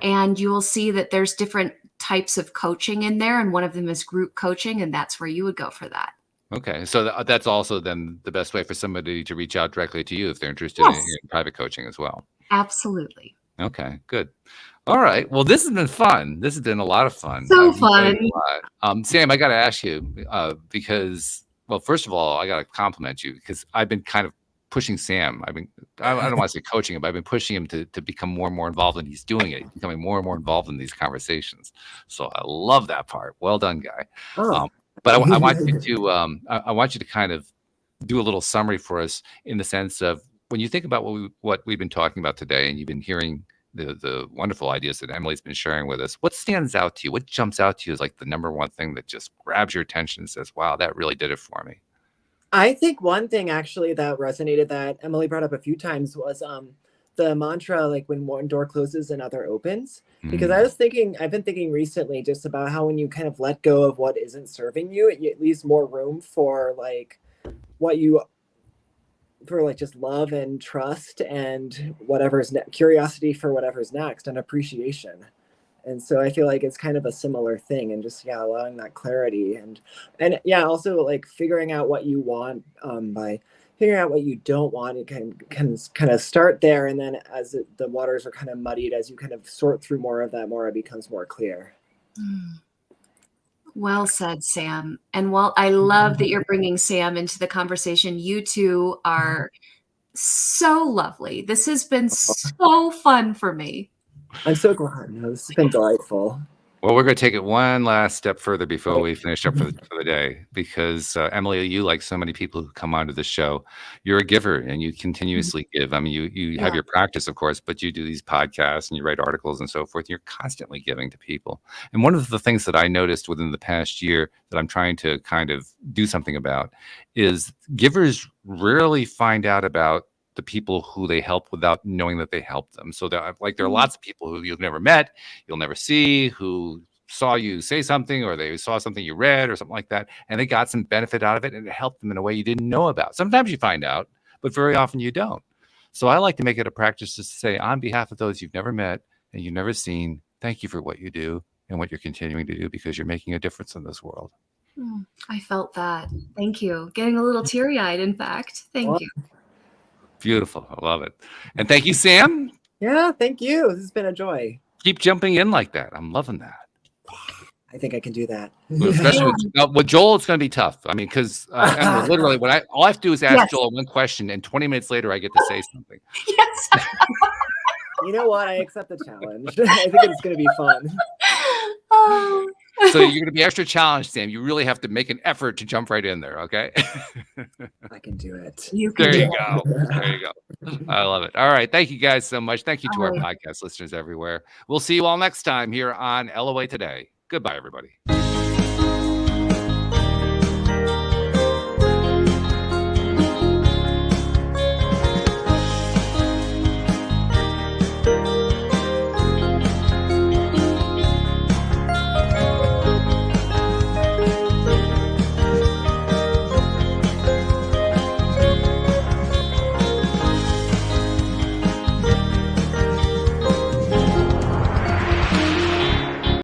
And you will see that there's different types of coaching in there, and one of them is group coaching, and that's where you would go for that. Okay. So that's also then the best way for somebody to reach out directly to you if they're interested in private coaching as well. Absolutely. Okay, good. All right. Well, this has been fun. This has been a lot of fun. So fun. Sam, I got to ask you because, well, first of all, I got to compliment you because I've been kind of pushing Sam. I don't want to say coaching him, but I've been pushing him to become more and more involved, and he's doing it. He's becoming more and more involved in these conversations. So I love that part. Well done, guy. But I want you to I want you to kind of do a little summary for us in the sense of when you think about what we've been talking about today, and you've been hearing the wonderful ideas that Emily's been sharing with us, what stands out to you? What jumps out to you as like the number one thing that just grabs your attention and says, wow, that really did it for me? I think one thing actually that resonated that Emily brought up a few times was the mantra, like when one door closes, another opens. Because I've been thinking recently just about how when you kind of let go of what isn't serving you, it leaves more room for like just love and trust and curiosity for whatever's next and appreciation. And so I feel like it's kind of a similar thing, and just allowing that clarity and also like figuring out what you want by figuring out what you don't want. It can kind of start there, and then as the waters are kind of muddied, as you kind of sort through more of that, more it becomes more clear. Well said, Sam. And Walt, I love that you're bringing Sam into the conversation. You two are so lovely. This has been so fun for me. I'm so glad. This has been delightful. Well, we're going to take it one last step further before we finish up for the day, because Emily, you, like so many people who come onto the show, you're a giver and you continuously give. I mean, you have your practice, of course, but you do these podcasts and you write articles and so forth. You're constantly giving to people. And one of the things that I noticed within the past year that I'm trying to kind of do something about is givers rarely find out about the people who they help without knowing that they helped them. So there are lots of people who you've never met, you'll never see, who saw you say something, or they saw something you read or something like that, and they got some benefit out of it, and it helped them in a way you didn't know about. Sometimes you find out, but very often you don't. So I like to make it a practice to say, on behalf of those you've never met and you've never seen, thank you for what you do and what you're continuing to do, because you're making a difference in this world. I felt that. Thank you. Getting a little teary-eyed, in fact. Thank you. Beautiful. I love it. And thank you, Sam. Yeah, thank you. This has been a joy. Keep jumping in like that. I'm loving that. I think I can do that. Well, especially with Joel, it's going to be tough. I mean, because literally, all I have to do is ask Joel one question, and 20 minutes later, I get to say something. Yes. You know what? I accept the challenge. I think it's going to be fun. So you're going to be extra challenged, Sam. You really have to make an effort to jump right in there, okay? I can do it. There you go. I love it. All right. Thank you guys so much. Thank you to our podcast listeners everywhere. We'll see you all next time here on LOA Today. Goodbye, everybody.